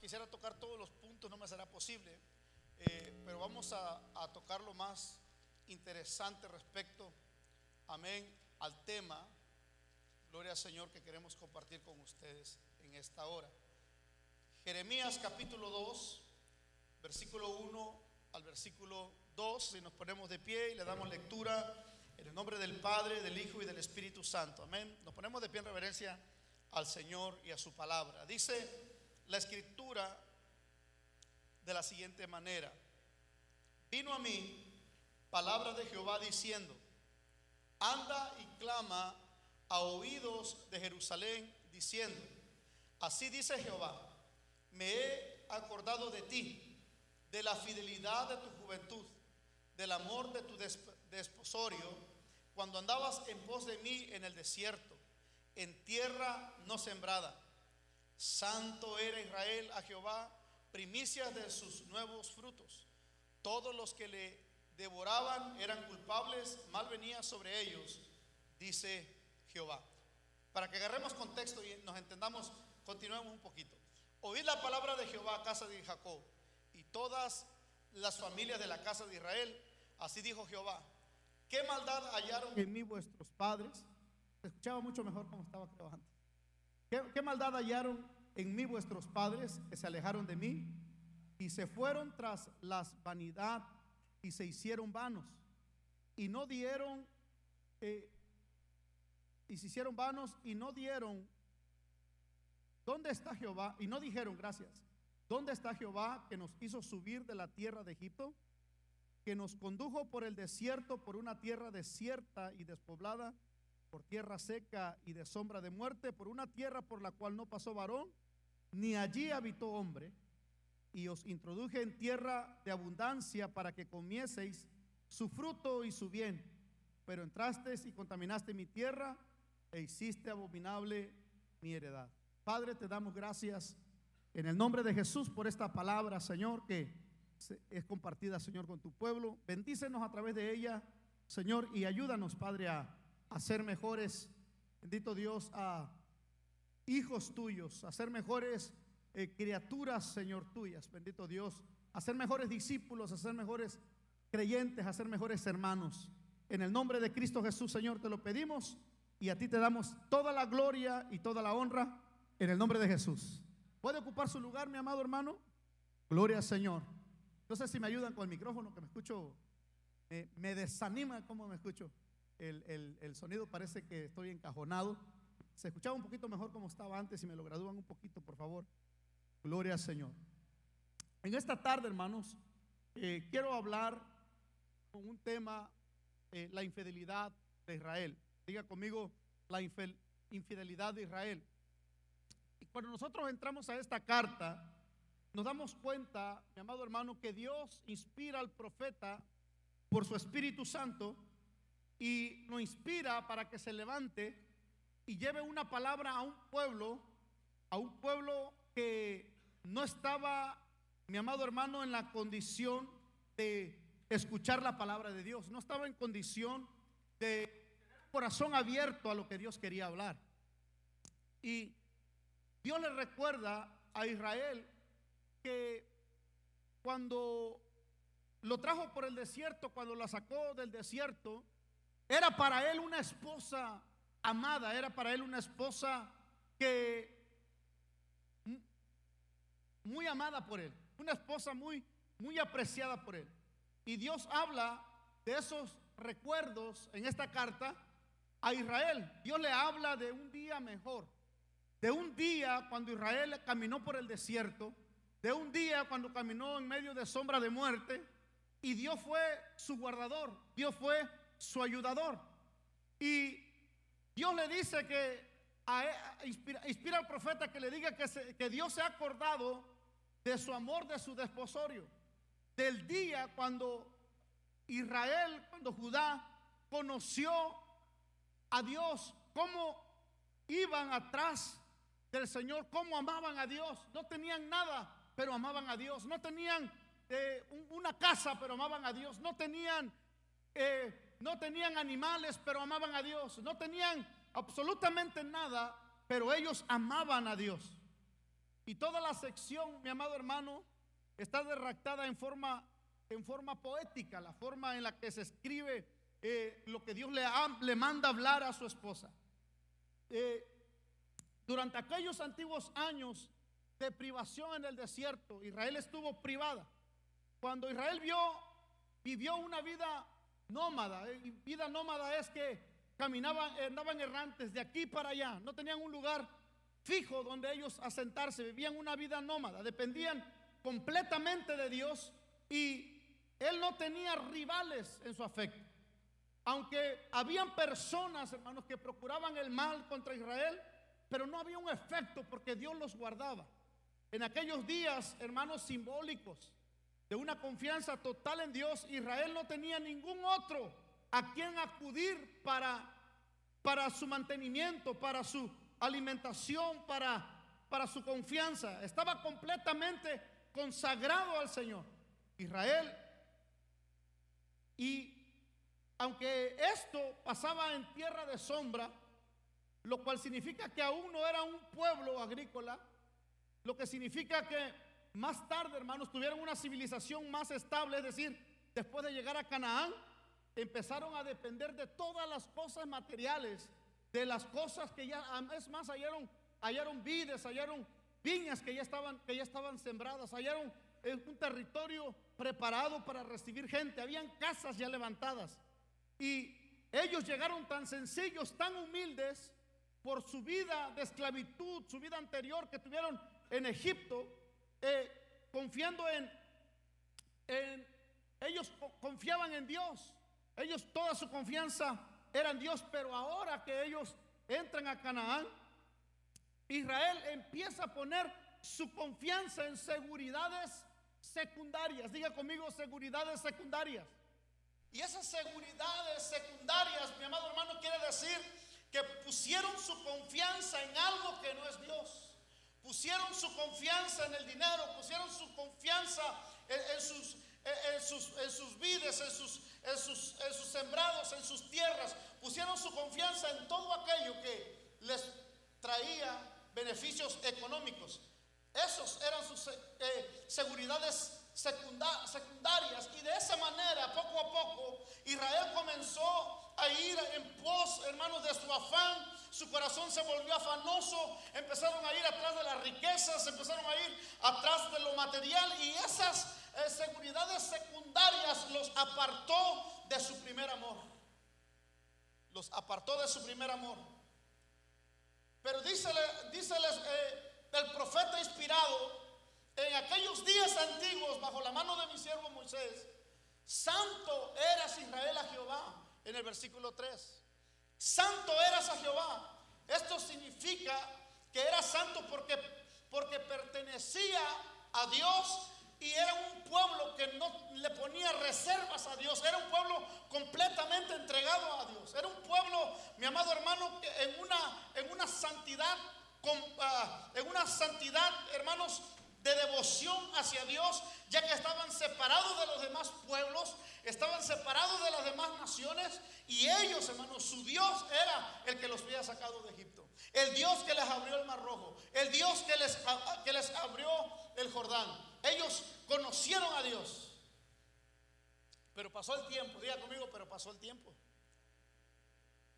quisiera tocar todos los puntos, no me será posible, pero vamos a tocar lo más interesante respecto, amén, al tema, gloria al Señor, que queremos compartir con ustedes en esta hora. Jeremías capítulo 2, versículo 1 al versículo 2, si nos ponemos de pie y le damos lectura en el nombre del Padre, del Hijo y del Espíritu Santo, amén. Nos ponemos de pie en reverencia al Señor y a su palabra. Dice la escritura de la siguiente manera: vino a mí palabra de Jehová diciendo, anda y clama a oídos de Jerusalén diciendo, así dice Jehová, me he acordado de ti, de la fidelidad de tu juventud, del amor de tu desposorio, cuando andabas en pos de mí en el desierto, en tierra no sembrada. Santo era Israel a Jehová, primicias de sus nuevos frutos. Todos los que le devoraban eran culpables, mal venía sobre ellos, dice Jehová. Para que agarremos contexto y nos entendamos, continuemos un poquito. Oíd la palabra de Jehová, casa de Jacob, y todas las familias de la casa de Israel. Así dijo Jehová: ¿qué maldad hallaron en mí vuestros padres? Se escuchaba mucho mejor como estaba creo antes. ¿Qué maldad hallaron en mí vuestros padres, que se alejaron de mí y se fueron tras las vanidad y se hicieron vanos y no dieron y se hicieron vanos y no dieron? ¿Dónde está Jehová? Y no dijeron, gracias, ¿dónde está Jehová que nos hizo subir de la tierra de Egipto, que nos condujo por el desierto, por una tierra desierta y despoblada, por tierra seca y de sombra de muerte, por una tierra por la cual no pasó varón, ni allí habitó hombre, y os introduje en tierra de abundancia para que comieseis su fruto y su bien, pero entrasteis y contaminaste mi tierra e hiciste abominable mi heredad? Padre, te damos gracias en el nombre de Jesús por esta palabra, Señor, que es compartida, Señor, con tu pueblo. Bendícenos a través de ella, Señor, y ayúdanos, Padre, a ser mejores, bendito Dios, a hijos tuyos, a ser mejores criaturas, Señor, tuyas, bendito Dios, a ser mejores discípulos, a ser mejores creyentes, a ser mejores hermanos. En el nombre de Cristo Jesús, Señor, te lo pedimos y a ti te damos toda la gloria y toda la honra en el nombre de Jesús. ¿Puede ocupar su lugar, mi amado hermano? Gloria al Señor. No sé si me ayudan con el micrófono, que me escucho, me desanima cómo me escucho. El sonido parece que estoy encajonado. Se escuchaba un poquito mejor como estaba antes. Si me lo gradúan un poquito, por favor. Gloria al Señor. En esta tarde, hermanos, quiero hablar con un tema, la infidelidad de Israel. Diga conmigo, la infidelidad de Israel. Y cuando nosotros entramos a esta carta, nos damos cuenta, mi amado hermano, que Dios inspira al profeta por su Espíritu Santo y lo inspira para que se levante y lleve una palabra a un pueblo que no estaba, mi amado hermano, en la condición de escuchar la palabra de Dios, no estaba en condición de tener corazón abierto a lo que Dios quería hablar. Y Dios le recuerda a Israel que cuando lo trajo por el desierto, cuando la sacó del desierto, era para él una esposa amada, era para él una esposa que muy amada por él, una esposa muy apreciada por él. Y Dios habla de esos recuerdos en esta carta a Israel. Dios le habla de un día mejor, de un día cuando Israel caminó por el desierto, de un día cuando caminó en medio de sombra de muerte, y Dios fue su guardador, Dios fue su ayudador. Y Dios le dice que inspira al profeta que le diga que Dios se ha acordado de su amor, de su desposorio, del día cuando Israel, cuando Judá conoció a Dios, cómo iban atrás del Señor, cómo amaban a Dios. No tenían nada, pero amaban a Dios. No tenían una casa, pero amaban a Dios. No tenían animales, pero amaban a Dios. No tenían absolutamente nada, pero ellos amaban a Dios. Y toda la sección, mi amado hermano, está redactada en forma poética, la forma en la que se escribe lo que Dios le manda hablar a su esposa. Durante aquellos antiguos años de privación en el desierto, Israel estuvo privada. Cuando Israel vivió una vida nómada, y vida nómada es que andaban errantes de aquí para allá, no tenían un lugar fijo donde ellos asentarse, vivían una vida nómada, dependían completamente de Dios, y él no tenía rivales en su afecto. Aunque habían personas, hermanos, que procuraban el mal contra Israel, pero no había un efecto porque Dios los guardaba. En aquellos días, hermanos, simbólicos de una confianza total en Dios, Israel no tenía ningún otro a quien acudir para su mantenimiento, para su alimentación, para su confianza. Estaba completamente consagrado al Señor Israel. Y aunque esto pasaba en tierra de sombra, lo cual significa que aún no era un pueblo agrícola, lo que significa que más tarde, hermanos, tuvieron una civilización más estable, es decir, después de llegar a Canaán, empezaron a depender de todas las cosas materiales, de las cosas que ya, es más, hallaron vides, hallaron viñas que ya estaban sembradas, hallaron un territorio preparado para recibir gente, habían casas ya levantadas, y ellos llegaron tan sencillos, tan humildes, por su vida de esclavitud, su vida anterior que tuvieron en Egipto, confiando ellos confiaban en Dios, ellos toda su confianza era en Dios. Pero ahora que ellos entran a Canaán, Israel empieza a poner su confianza en seguridades secundarias. Diga conmigo, seguridades secundarias. Y esas seguridades secundarias, mi amado hermano, quiere decir que pusieron su confianza en algo que no es Dios. Pusieron su confianza en el dinero, pusieron su confianza en sus vides, en sus sembrados, en sus tierras. Pusieron su confianza en todo aquello que les traía beneficios económicos. Esos eran sus seguridades secundarias, y de esa manera, poco a poco, Israel comenzó a ir en pos, hermanos, de su afán. Su corazón se volvió afanoso, empezaron a ir atrás de las riquezas, empezaron a ir atrás de lo material, y esas seguridades secundarias los apartó de su primer amor. Los apartó de su primer amor. Pero díceles el profeta inspirado: en aquellos días antiguos, bajo la mano de mi siervo Moisés, santo eras Israel a Jehová. En el versículo 3, santo eras a Jehová. Esto significa que era santo porque pertenecía a Dios, y era un pueblo que no le ponía reservas a Dios. Era un pueblo completamente entregado a Dios. Era un pueblo, mi amado hermano, que en una santidad, hermanos, de devoción hacia Dios, ya que estaban separados de los demás pueblos, estaban separados de las demás naciones, y ellos, hermanos, su Dios era el que los había sacado de Egipto, el Dios que les abrió el Mar Rojo, el Dios que les abrió el Jordán. Ellos conocieron a Dios. Pero pasó el tiempo. Diga conmigo, pero pasó el tiempo.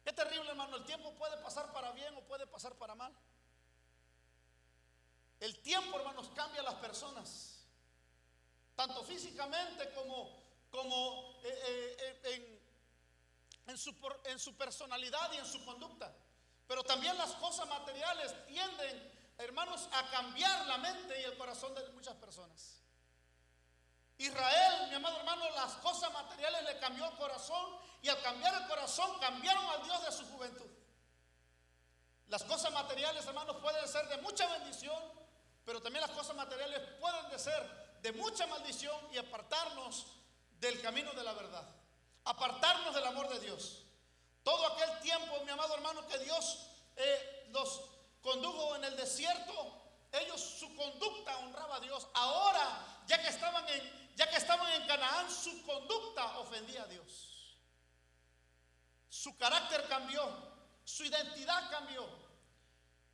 Qué terrible, hermano. El tiempo puede pasar para bien o puede pasar para mal. El tiempo, hermanos, cambia a las personas, tanto físicamente como en su personalidad y en su conducta. Pero también las cosas materiales tienden, hermanos, a cambiar la mente y el corazón de muchas personas. Israel, mi amado hermano, las cosas materiales le cambió el corazón, y al cambiar el corazón cambiaron al Dios de su juventud. Las cosas materiales, hermanos, pueden ser de mucha bendición, pero también las cosas materiales pueden ser de mucha maldición y apartarnos del camino de la verdad, apartarnos del amor de Dios. Todo aquel tiempo, mi amado hermano, que Dios los condujo en el desierto, ellos, su conducta honraba a Dios. Ahora, ya que estaban en Canaán, su conducta ofendía a Dios. Su carácter cambió, su identidad cambió.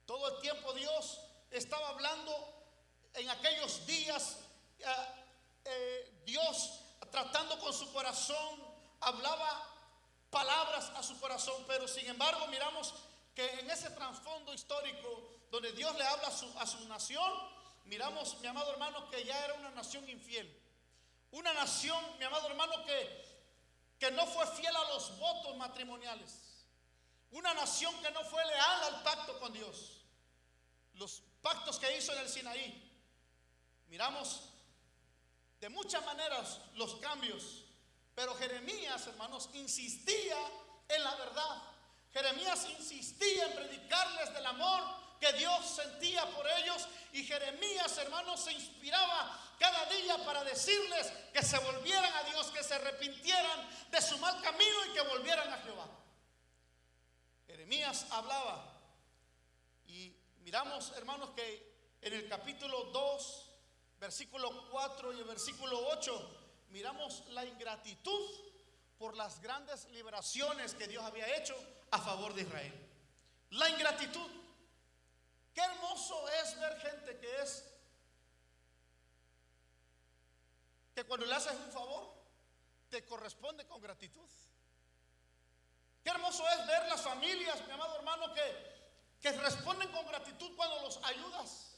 Todo el tiempo Dios estaba hablando en aquellos días Dios, tratando con su corazón, hablaba palabras a su corazón, pero sin embargo miramos que en ese trasfondo histórico donde Dios le habla a su nación, miramos, mi amado hermano, que ya era una nación infiel, una nación, mi amado hermano, que no fue fiel a los votos matrimoniales, una nación que no fue leal al pacto con Dios, los pactos que hizo en el Sinaí. Miramos de muchas maneras los cambios, pero Jeremías, hermanos, insistía en la verdad. Jeremías insistía en predicarles del amor que Dios sentía por ellos, y Jeremías, hermanos, se inspiraba cada día para decirles que se volvieran a Dios, que se arrepintieran de su mal camino y que volvieran a Jehová. Jeremías hablaba, y miramos, hermanos, que en el capítulo 2, versículo 4 y el versículo 8, miramos la ingratitud por las grandes liberaciones que Dios había hecho a favor de Israel. La ingratitud. Qué hermoso es ver gente que cuando le haces un favor te corresponde con gratitud. Qué hermoso es ver las familias, mi amado hermano, que responden con gratitud cuando los ayudas.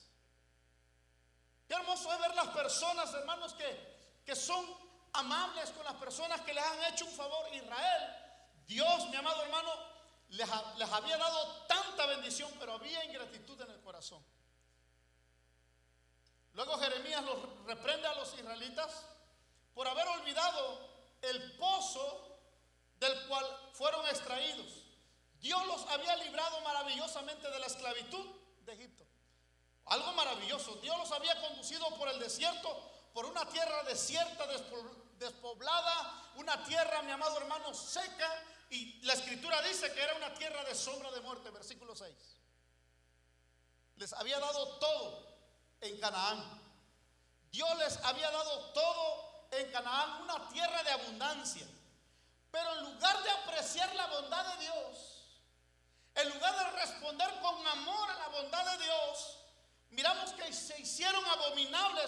Qué hermoso es ver las personas, hermanos, que son amables con las personas que les han hecho un favor. Israel, Dios, mi amado hermano, les había dado tanta bendición, pero había ingratitud en el corazón. Luego Jeremías los reprende a los israelitas por haber olvidado el pozo del cual fueron extraídos. Dios los había librado maravillosamente de la esclavitud de Egipto. Algo maravilloso. Dios los había conducido por el desierto, por una tierra desierta, despoblada, una tierra, mi amado hermano, seca, y la escritura dice que era una tierra de sombra de muerte, versículo 6. Les había dado todo en Canaán. Dios les había dado todo en Canaán, una tierra de abundancia. Pero en lugar de apreciar la bondad de Dios, en lugar de responder con amor a la bondad de Dios, miramos que se hicieron abominable,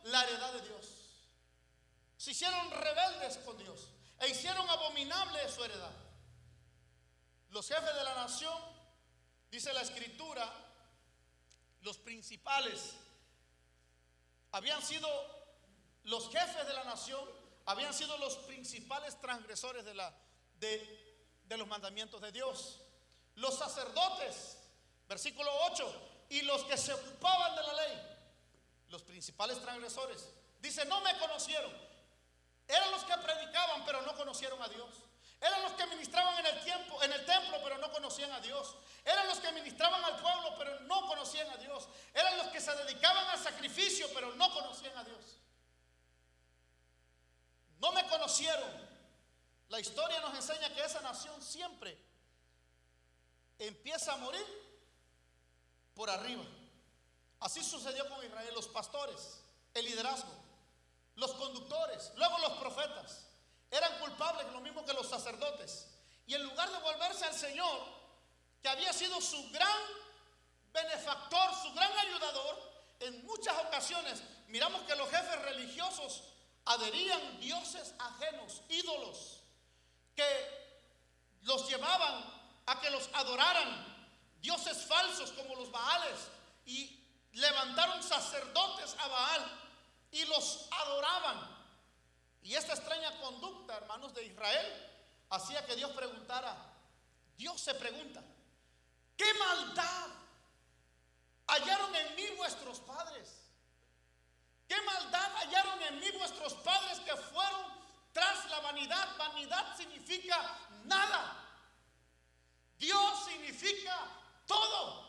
la heredad de Dios. Se hicieron rebeldes con Dios e hicieron abominable su heredad. Los jefes de la nación, dice la escritura, los principales habían sido los jefes de la nación, habían sido los principales transgresores de los mandamientos de Dios. Los sacerdotes, versículo 8, y los que se ocupaban de la ley, los principales transgresores, dice, no me conocieron. Eran los que predicaban, pero no conocieron a Dios. Eran los que ministraban en el templo, pero no conocían a Dios. Eran los que ministraban al pueblo, pero no conocían a Dios. Eran los que se dedicaban al sacrificio, pero no conocían a Dios. No me conocieron. La historia nos enseña que esa nación siempre empieza a morir por arriba. Así sucedió con Israel. Los pastores, el liderazgo, los conductores, luego los profetas eran culpables, lo mismo que los sacerdotes, y en lugar de volverse al Señor, que había sido su gran benefactor, su gran ayudador, en muchas ocasiones miramos que los jefes religiosos adherían dioses ajenos, ídolos, que los llevaban a que los adoraran, dioses falsos como los Baales, y levantaron sacerdotes a Baal y los adoraban. Y esta extraña conducta, hermanos, de Israel hacía que Dios preguntara. Dios se pregunta: ¿qué maldad hallaron en mí vuestros padres? ¿Qué maldad hallaron en mí vuestros padres que fueron tras la vanidad? Vanidad significa nada. Dios significa todo.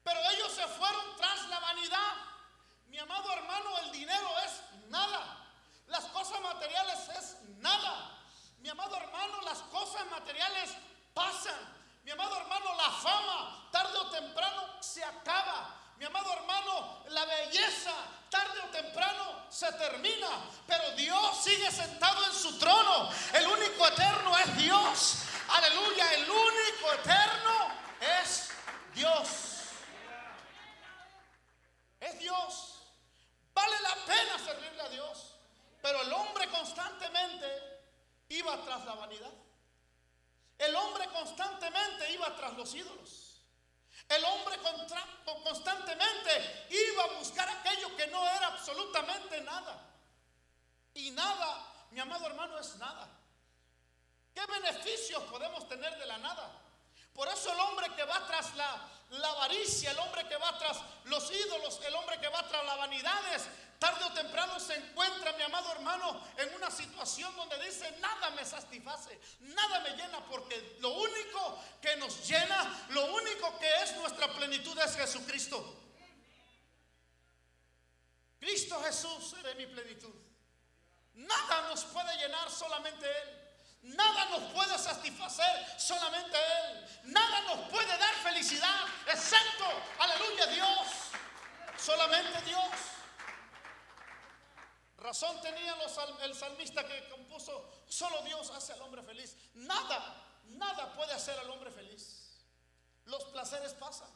Pero ellos se fueron tras la vanidad. Mi amado hermano, el dinero es nada. Las cosas materiales es nada. Mi amado hermano, las cosas materiales pasan. Mi amado hermano, la fama tarde o temprano se acaba. Mi amado hermano, la belleza tarde o temprano se termina. Pero Dios sigue sentado en su trono. El único eterno es Dios. Aleluya, el único eterno es Dios. la vanidad. El hombre constantemente iba tras los ídolos. El hombre constantemente iba a buscar aquello que no era absolutamente nada. Y nada, mi amado hermano, es nada. ¿Qué beneficios podemos tener de la nada? Por eso el hombre que va tras la avaricia, el hombre que va tras los ídolos, el hombre que va tras las vanidades, tarde o temprano se encuentra, mi amado hermano, en una situación donde dice: nada me satisface, nada me llena, porque lo único que nos llena, lo único que es nuestra plenitud es Jesucristo. Cristo Jesús es mi plenitud. Nada nos puede llenar, solamente Él. Nada nos puede satisfacer, solamente Él. Nada nos puede dar felicidad, excepto, aleluya, Dios. Solamente Dios. Razón tenía el salmista que compuso: solo Dios hace al hombre feliz. Nada puede hacer al hombre feliz. Los placeres pasan.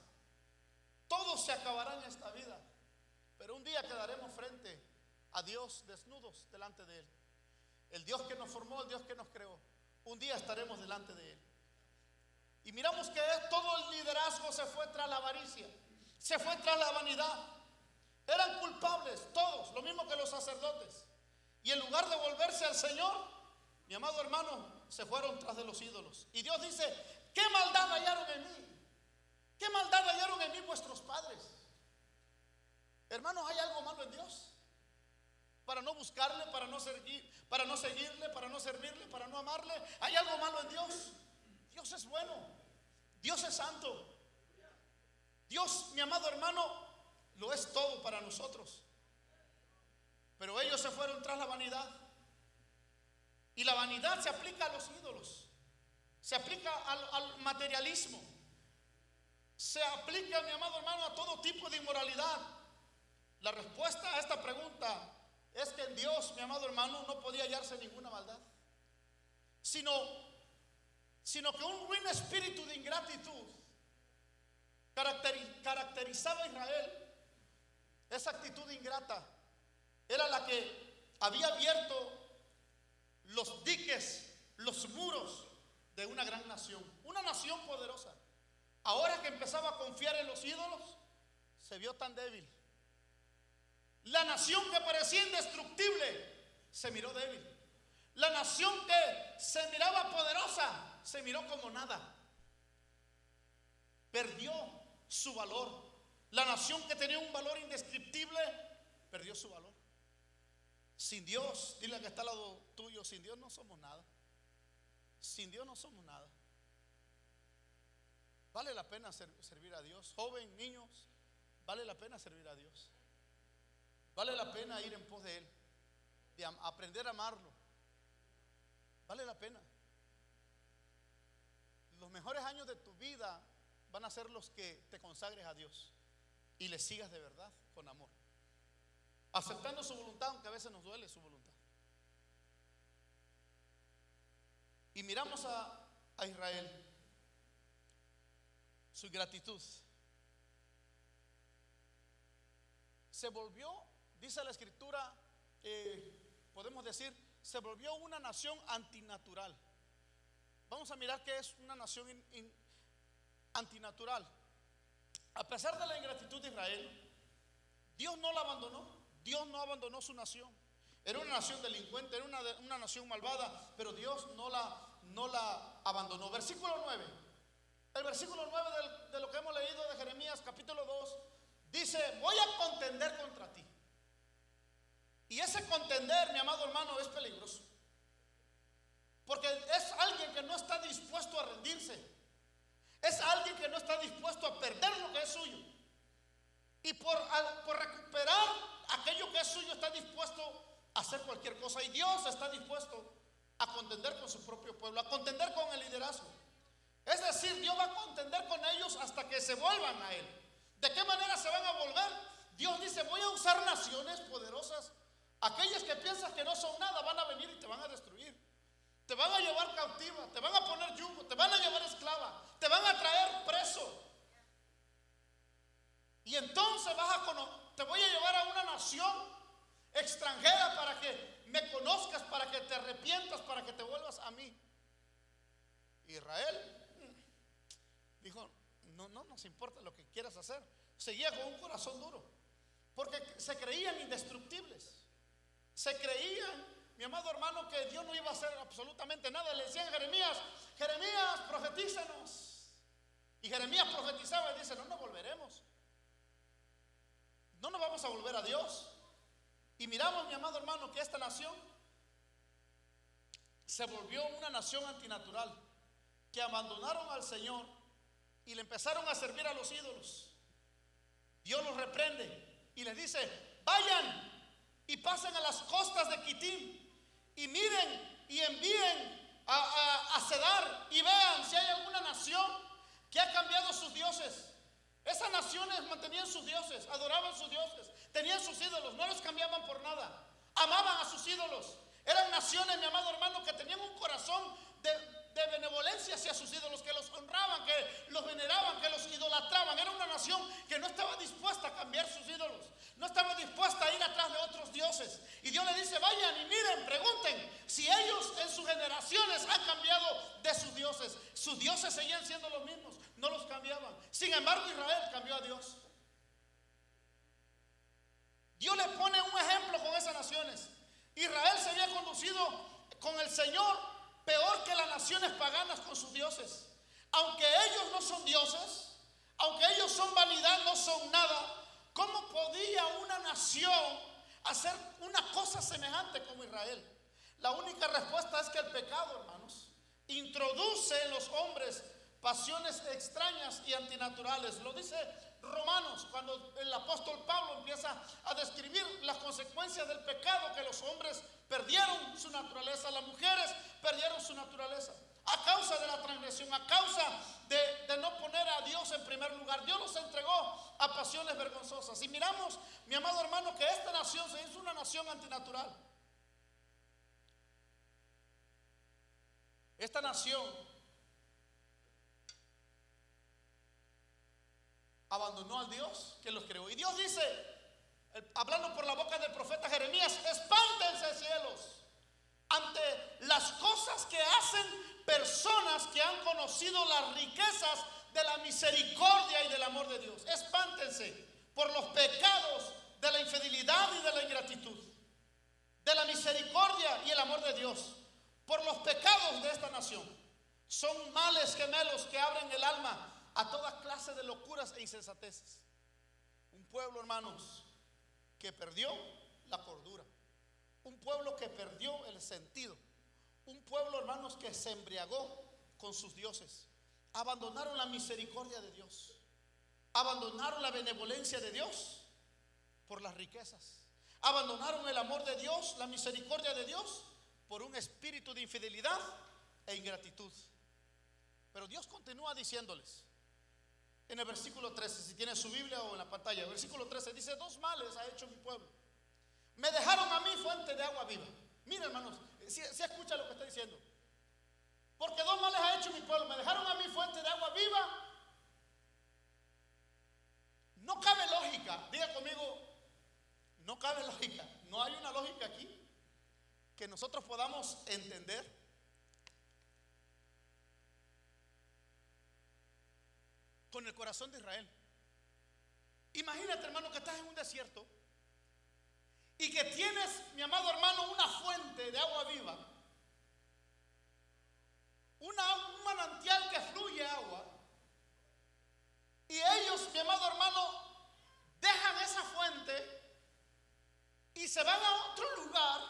Todos se acabarán en esta vida. Pero un día quedaremos frente a Dios desnudos delante de Él. El Dios que nos formó, el Dios que nos creó. Un día estaremos delante de Él. Y miramos que todo el liderazgo se fue tras la avaricia, se fue tras la vanidad. Eran culpables todos, lo mismo que los sacerdotes. Y en lugar de volverse al Señor, mi amado hermano, se fueron tras de los ídolos. Y Dios dice: ¿qué maldad hallaron en mí? ¿Qué maldad hallaron en mí vuestros padres? Hermanos, ¿hay algo malo en Dios? Para no buscarle, para no seguirle, para no servirle, para no amarle. ¿Hay algo malo en Dios? Dios es bueno, Dios es santo. Dios, mi amado hermano, lo es todo para nosotros. Pero ellos se fueron tras la vanidad. Y la vanidad se aplica a los ídolos, se aplica al materialismo, se aplica, mi amado hermano, a todo tipo de inmoralidad. La respuesta a esta pregunta es que en Dios, mi amado hermano, no podía hallarse ninguna maldad, sino que un ruin espíritu de ingratitud caracterizaba a Israel. Esa actitud ingrata era la que había abierto los diques, los muros de una gran nación, una nación poderosa. Ahora que empezaba a confiar en los ídolos, se vio tan débil. La nación que parecía indestructible se miró débil. La nación que se miraba poderosa se miró como nada. Perdió su valor. La nación que tenía un valor indescriptible perdió su valor. Sin Dios, dile al que está al lado tuyo: sin Dios no somos nada. Sin Dios no somos nada. Vale la pena servir a Dios. Joven, niños, vale la pena servir a Dios. Vale la pena ir en pos de Él, de aprender a amarlo. Vale la pena. Los mejores años de tu vida van a ser los que te consagres a Dios y le sigas de verdad, con amor, aceptando su voluntad, aunque a veces nos duele su voluntad. Y miramos a Israel, su gratitud. Se volvió, dice la escritura, podemos decir, se volvió una nación antinatural. Vamos a mirar qué es una nación antinatural. A pesar de la ingratitud de Israel, Dios no la abandonó. Dios no abandonó su nación. Era una nación delincuente, era una nación malvada, pero Dios no la abandonó. Versículo 9. El versículo 9 de lo que hemos leído de Jeremías capítulo 2 dice: voy a contender contra ti. Y ese contender, mi amado hermano, es peligroso, porque es alguien que no está dispuesto a rendirse. Es alguien que no está dispuesto a perder lo que es suyo. Y por recuperar aquello que es suyo está dispuesto a hacer cualquier cosa. Y Dios está dispuesto a contender con su propio pueblo, a contender con el liderazgo. Es decir, Dios va a contender con ellos hasta que se vuelvan a Él. ¿De qué manera se van a volver? Dios dice: voy a usar naciones poderosas. Aquellas que piensas que no son nada van a venir y te van a destruir. Te van a llevar cautiva, te van a poner yugo, te van a llevar esclava, te van a traer preso. Y entonces te voy a llevar a una nación extranjera para que me conozcas, para que te arrepientas, para que te vuelvas a mí. Israel dijo, no nos importa lo que quieras hacer. Seguía con un corazón duro, porque se creían indestructibles. Se creían, mi amado hermano, que Dios no iba a hacer absolutamente nada. Le decían a Jeremías, Jeremías, profetízanos. Y Jeremías profetizaba y dice, no nos volveremos. No nos vamos a volver a Dios. Y miramos, mi amado hermano, que esta nación se volvió una nación antinatural, que abandonaron al Señor y le empezaron a servir a los ídolos. Dios los reprende y les dice, vayan y pasen a las costas de Quitim y miren y envíen a Cedar y vean si hay alguna nación que ha cambiado sus dioses. Esas naciones mantenían sus dioses, adoraban sus dioses, tenían sus ídolos, no los cambiaban por nada, amaban a sus ídolos. Eran naciones, mi amado hermano, que tenían un corazón de benevolencia hacia sus ídolos, que los honraban, que los veneraban, que los idolatraban. Era una nación que no estaba dispuesta a cambiar sus ídolos, no estaba dispuesta a ir atrás de otros dioses. Y Dios le dice, vayan y miren, pregunten si ellos en sus generaciones han cambiado de sus dioses. Sus dioses seguían siendo los mismos, no los cambiaban. Sin embargo, Israel cambió a Dios. Dios le pone un ejemplo con esas naciones. Israel se había conducido con el Señor peor que las naciones paganas con sus dioses. Aunque ellos no son dioses, aunque ellos son vanidad, no son nada, ¿cómo podía una nación hacer una cosa semejante como Israel? La única respuesta es que el pecado, hermanos, introduce en los hombres pasiones extrañas y antinaturales. Lo dice Romanos, cuando el apóstol Pablo empieza a describir las consecuencias del pecado, que los hombres perdieron su naturaleza, las mujeres perdieron su naturaleza a causa de la transgresión, a causa de no poner a Dios en primer lugar. Dios los entregó a pasiones vergonzosas. Y miramos, mi amado hermano, que esta nación se hizo una nación antinatural. Esta nación abandonó al Dios que los creó. Y Dios dice, hablando por la boca del profeta Jeremías, espántense cielos ante las cosas que hacen personas que han conocido las riquezas de la misericordia y del amor de Dios. Espántense por los pecados de la infidelidad y de la ingratitud, de la misericordia y el amor de Dios, por los pecados de esta nación. Son males gemelos que abren el alma a toda clase de locuras e insensateces. Un pueblo, hermanos, que perdió la cordura, un pueblo que perdió el sentido, un pueblo, hermanos, que se embriagó con sus dioses. Abandonaron la misericordia de Dios, abandonaron la benevolencia de Dios por las riquezas, abandonaron el amor de Dios, la misericordia de Dios, por un espíritu de infidelidad e ingratitud. Pero Dios continúa diciéndoles en el versículo 13, si tiene su Biblia o en la pantalla, el versículo 13 dice, dos males ha hecho mi pueblo. Me dejaron a mí fuente de agua viva. Mira, hermanos, si escucha lo que está diciendo. Porque dos males ha hecho mi pueblo. Me dejaron a mí fuente de agua viva. No cabe lógica, diga conmigo, no cabe lógica. No hay una lógica aquí que nosotros podamos entender. Con el corazón de Israel. Imagínate, hermano, que estás en un desierto y que tienes, mi amado hermano, una fuente de agua viva, un manantial que fluye agua, y ellos, mi amado hermano, dejan esa fuente y se van a otro lugar,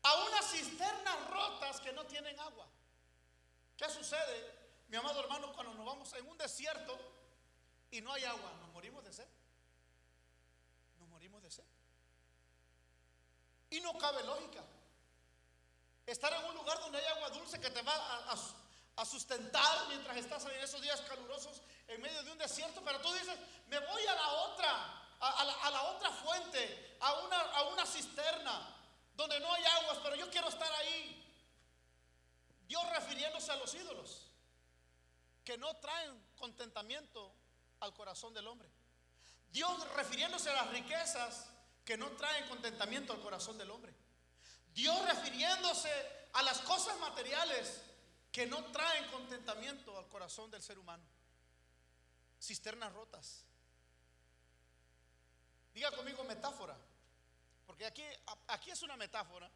a unas cisternas rotas que no tienen agua. ¿Qué sucede, mi amado hermano, cuando nos vamos en un desierto y no hay agua? Nos morimos de sed. Nos morimos de sed. Y no cabe lógica estar en un lugar donde hay agua dulce que te va a sustentar mientras estás en esos días calurosos en medio de un desierto, pero tú dices, me voy a la otra fuente, a una cisterna donde no hay aguas, pero yo quiero estar ahí. Dios refiriéndose a los ídolos que no traen contentamiento al corazón del hombre. Dios refiriéndose a las riquezas que no traen contentamiento al corazón del hombre. Dios refiriéndose a las cosas materiales que no traen contentamiento al corazón del ser humano. Cisternas rotas. Diga conmigo metáfora, porque aquí es una metáfora.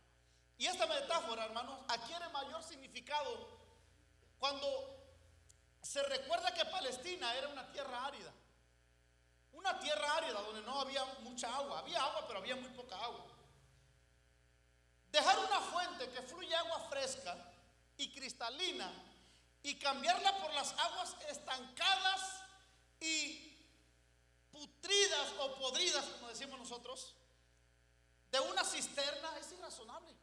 Y esta metáfora, hermanos, adquiere mayor significado cuando se recuerda que Palestina era una tierra árida. Una tierra árida donde no había mucha agua. Había agua, pero había muy poca agua. Dejar una fuente que fluye agua fresca y cristalina y cambiarla por las aguas estancadas y putridas o podridas, como decimos nosotros, de una cisterna es irrazonable.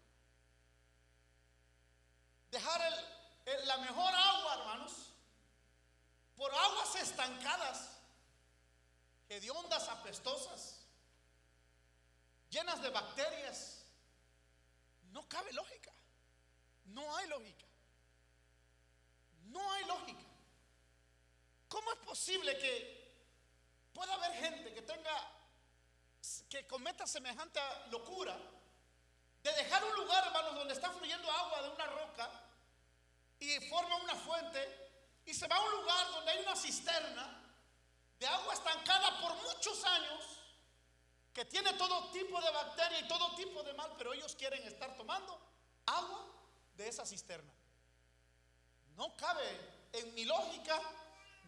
Dejar la mejor agua, hermanos, por aguas estancadas, hediondas, apestosas, llenas de bacterias, no cabe lógica. No hay lógica. No hay lógica. ¿Cómo es posible que pueda haber gente que cometa semejante locura de dejar un lugar, hermanos, donde está fluyendo agua de una roca y forma una fuente y se va a un lugar donde hay una cisterna de agua estancada por muchos años, que tiene todo tipo de bacteria y todo tipo de mal, pero ellos quieren estar tomando agua de esa cisterna? No cabe en mi lógica,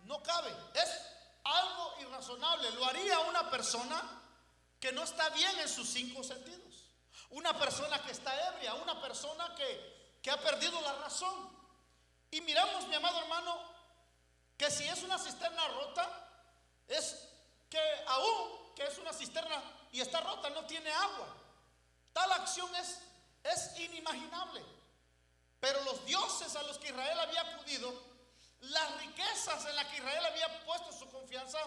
no cabe. Es algo irrazonable. Lo haría una persona que no está bien en sus 5 sentidos, una persona que está ebria, una persona que ha perdido la razón. Y miramos, mi amado hermano, que si es una cisterna rota, es que aún que es una cisterna y está rota, no tiene agua. Tal acción es inimaginable. Pero los dioses a los que Israel había acudido, las riquezas en las que Israel había puesto su confianza,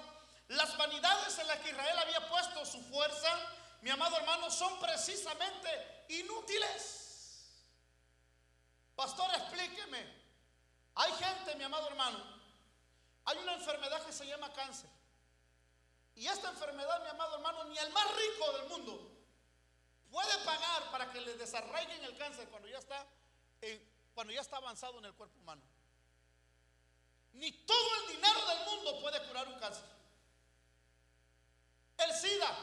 las vanidades en las que Israel había puesto su fuerza, mi amado hermano, son precisamente inútiles. Pastor, explíqueme. Hay gente, mi amado hermano, hay una enfermedad que se llama cáncer. Y esta enfermedad, mi amado hermano, ni el más rico del mundo puede pagar para que le desarraiguen el cáncer cuando ya está avanzado en el cuerpo humano. Ni todo el dinero del mundo puede curar un cáncer. El SIDA,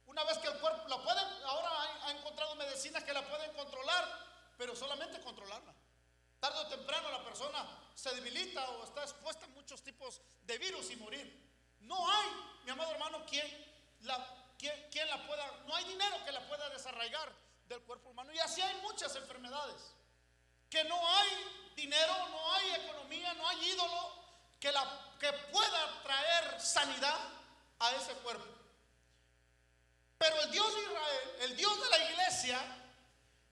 una vez que el cuerpo la puede, ahora ha encontrado medicinas que la pueden controlar, pero solamente controlarla. Tarde o temprano la persona se debilita o está expuesta a muchos tipos de virus y morir. No hay, mi amado hermano, quien la pueda, no hay dinero que la pueda desarraigar del cuerpo humano. Y así hay muchas enfermedades, que no hay dinero, no hay economía, no hay ídolo que pueda traer sanidad a ese cuerpo. Pero el Dios de Israel, el Dios de la iglesia,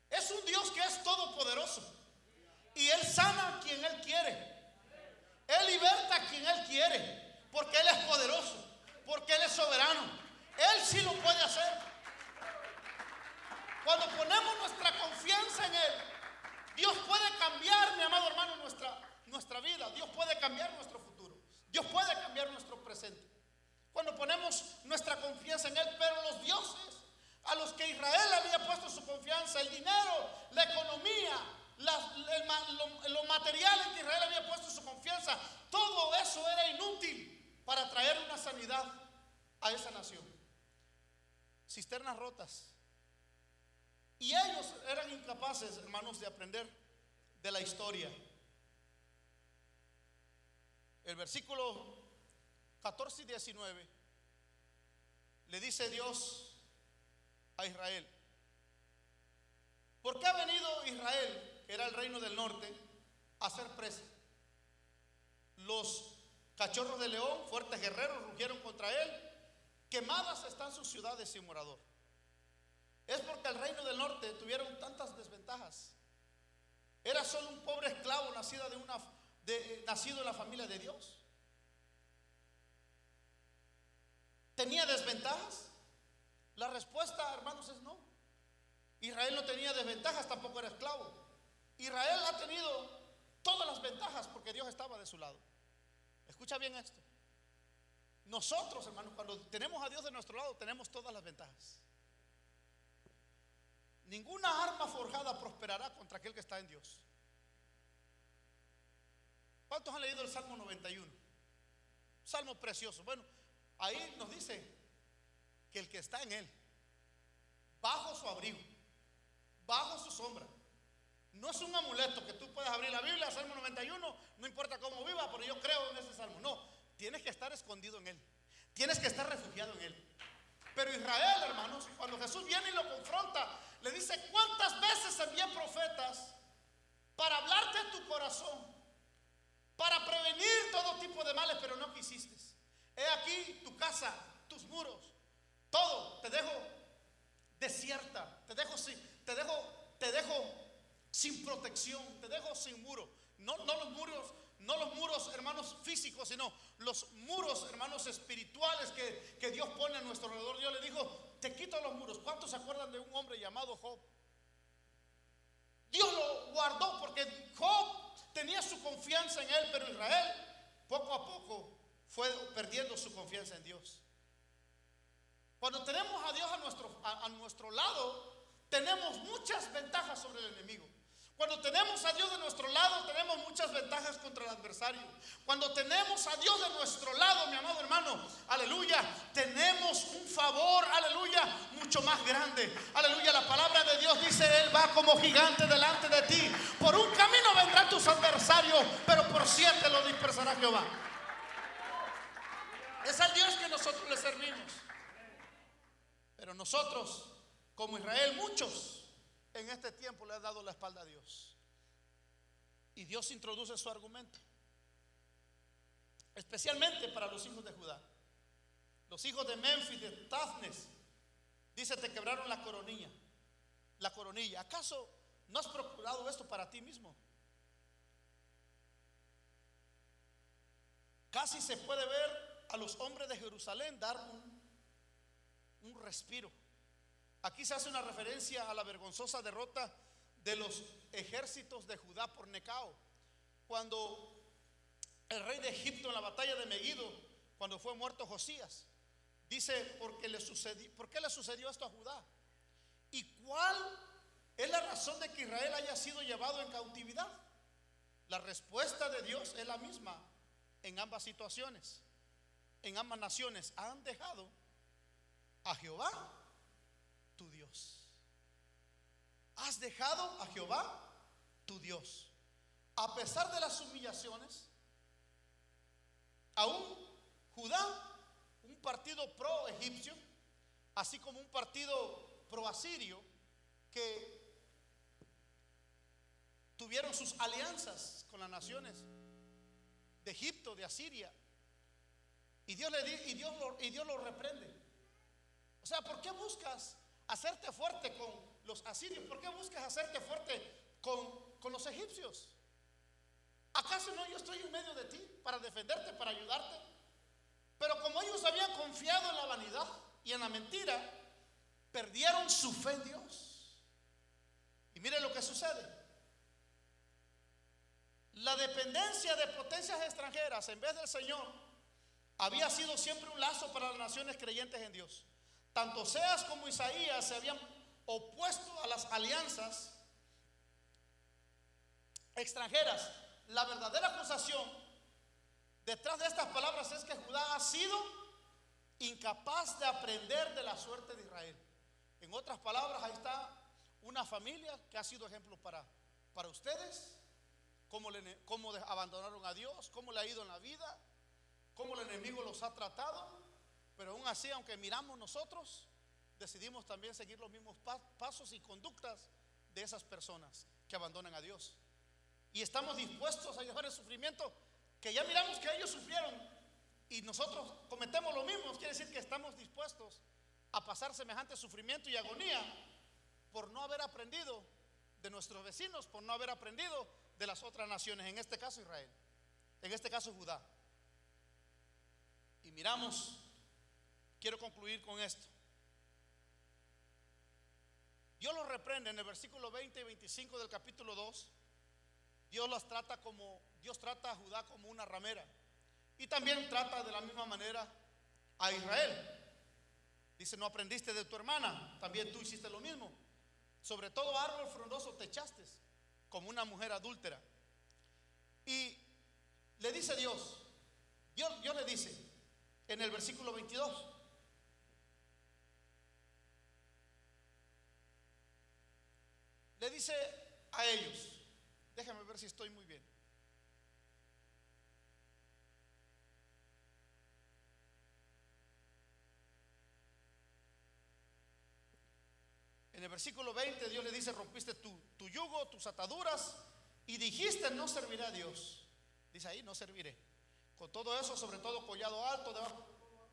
es un Dios que es todopoderoso. Y Él sana a quien Él quiere. Él liberta a quien Él quiere. Porque Él es poderoso. Porque Él es soberano. Él sí lo puede hacer. Cuando ponemos nuestra confianza en Él, Dios puede cambiar, mi amado hermano, nuestra vida. Dios puede cambiar nuestro futuro. Dios puede cambiar nuestro presente. Cuando ponemos nuestra confianza en Él. Pero los dioses a los que Israel había puesto su confianza, el dinero, la economía, lo material en que Israel había puesto su confianza, todo eso era inútil para traer una sanidad a esa nación. Cisternas rotas. Y ellos eran incapaces, hermanos, de aprender de la historia. El versículo 14 y 19 le dice Dios a Israel: ¿por qué ha venido Israel, que era el reino del norte, a ser presa? Los cachorros de león, fuertes guerreros, rugieron contra él. Quemadas están sus ciudades sin morador. Es porque el reino del norte tuvieron tantas desventajas. Era solo un pobre esclavo nacido en la familia de Dios. ¿Tenía desventajas? La respuesta, hermanos, es no. Israel no tenía desventajas, tampoco era esclavo. Israel ha tenido todas las ventajas porque Dios estaba de su lado. Escucha bien esto. Nosotros, hermanos, cuando tenemos a Dios de nuestro lado, tenemos todas las ventajas. Ninguna arma forjada prosperará contra aquel que está en Dios. ¿Cuántos han leído el Salmo 91? Salmo precioso. Bueno, ahí nos dice que el que está en él, bajo su abrigo, bajo su sombra, no es un amuleto que tú puedes abrir la Biblia, Salmo 91, no importa cómo viva, pero yo creo en ese salmo. No, tienes que estar escondido en él, tienes que estar refugiado en él. Pero Israel, hermanos, cuando Jesús viene y lo confronta, le dice: ¿cuántas veces envié profetas para hablarte a tu corazón, para prevenir todo tipo de males, pero no quisiste? He aquí tu casa, tus muros, todo te dejo desierta, te dejo sin protección, te dejo sin muro. No los muros, hermanos, físicos, sino los muros, hermanos, espirituales que Dios pone a nuestro alrededor. Dios le dijo: te quito los muros. ¿Cuántos se acuerdan de un hombre llamado Job? Dios lo guardó porque Job tenía su confianza en él, pero Israel poco a poco fue perdiendo su confianza en Dios. Cuando tenemos a Dios a nuestro lado, tenemos muchas ventajas sobre el enemigo. Cuando tenemos a Dios de nuestro lado, tenemos muchas ventajas contra el adversario. Cuando tenemos a Dios de nuestro lado, mi amado hermano, aleluya, tenemos un favor, aleluya, mucho más grande. Aleluya, la palabra de Dios dice: Él va como gigante delante de ti. Por un camino vendrán tus adversarios, pero por 7 los dispersará Jehová. Es al Dios que nosotros le servimos. Pero nosotros, como Israel, muchos en este tiempo le han dado la espalda a Dios. Y Dios introduce su argumento, especialmente para los hijos de Judá. Los hijos de Memphis, de Tafnes, dice: te quebraron la coronilla. La coronilla. ¿Acaso no has procurado esto para ti mismo? Casi se puede ver a los hombres de Jerusalén dar un respiro. Aquí se hace una referencia a la vergonzosa derrota de los ejércitos de Judá por Necao, cuando el rey de Egipto, en la batalla de Megido, cuando fue muerto Josías, dice: ¿por qué le sucedió esto a Judá? ¿Y cuál es la razón de que Israel haya sido llevado en cautividad? La respuesta de Dios es la misma en ambas situaciones. En ambas naciones han dejado a Jehová tu Dios. Has dejado a Jehová tu Dios. A pesar de las humillaciones, aún Judá, un partido pro egipcio, así como un partido pro asirio, que tuvieron sus alianzas con las naciones de Egipto, de Asiria, y Dios lo reprende. O sea, ¿por qué buscas hacerte fuerte con los asirios? ¿Por qué buscas hacerte fuerte con los egipcios? ¿Acaso no yo estoy en medio de ti para defenderte, para ayudarte? Pero como ellos habían confiado en la vanidad y en la mentira, perdieron su fe en Dios. Y mire lo que sucede. La dependencia de potencias extranjeras en vez del Señor había sido siempre un lazo para las naciones creyentes en Dios. Tanto Oseas como Isaías se habían opuesto a las alianzas extranjeras. La verdadera acusación detrás de estas palabras es que Judá ha sido incapaz de aprender de la suerte de Israel. En otras palabras, ahí está una familia que ha sido ejemplo para ustedes. Cómo abandonaron a Dios, cómo le ha ido en la vida, cómo el enemigo los ha tratado. Pero aún así, aunque miramos nosotros, decidimos también seguir los mismos pasos y conductas de esas personas que abandonan a Dios. Y estamos dispuestos a llevar el sufrimiento que ya miramos que ellos sufrieron, y nosotros cometemos lo mismo. Quiere decir que estamos dispuestos a pasar semejante sufrimiento y agonía por no haber aprendido de nuestros vecinos, por no haber aprendido de las otras naciones, en este caso Israel, en este caso Judá. Y miramos, quiero concluir con esto. Dios los reprende en el versículo 20 y 25 del capítulo 2. Dios trata a Judá como una ramera, y también trata de la misma manera a Israel. Dice, no aprendiste de tu hermana, también tú hiciste lo mismo. Sobre todo árbol frondoso te echaste, como una mujer adúltera. Y le dice Dios le dice en el versículo 22, le dice a ellos, déjame ver si estoy muy bien. En el versículo 20 Dios le dice, rompiste tu yugo, tus ataduras, y dijiste, no serviré a Dios. Dice ahí, no serviré. Con todo eso, sobre todo collado alto, debajo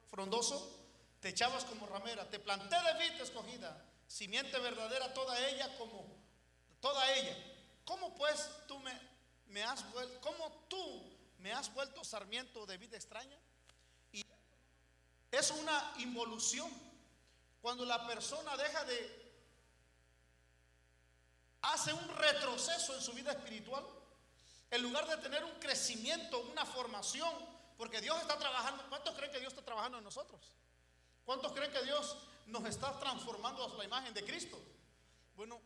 frondoso, te echabas como ramera, te planté de vid escogida, simiente verdadera toda ella, como toda ella. ¿Cómo pues tú me has vuelto sarmiento de vid extraña? Y es una involución. Cuando la persona hace un retroceso en su vida espiritual, en lugar de tener un crecimiento, una formación, porque Dios está trabajando. ¿Cuántos creen que Dios está trabajando en nosotros? ¿Cuántos creen que Dios nos está transformando a la imagen de Cristo? Bueno,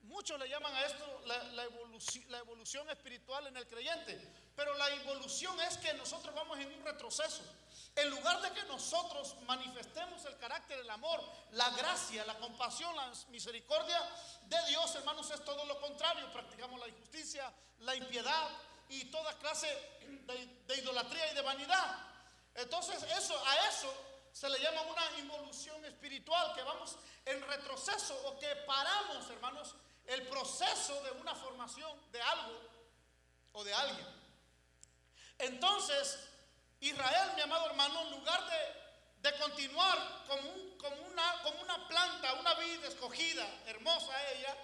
muchos le llaman a esto la evolución espiritual en el creyente, pero la evolución es que nosotros vamos en un retroceso. En lugar de que nosotros manifestemos el carácter, el amor, la gracia, la compasión, la misericordia de Dios, hermanos, es todo lo contrario. Practicamos la injusticia, la impiedad y toda clase de idolatría y de vanidad. Entonces a eso se le llama una involución espiritual, que vamos en retroceso o que paramos, hermanos, el proceso de una formación de algo o de alguien. Entonces Israel, mi amado hermano, en lugar de continuar como una planta, una vid escogida, hermosa ella,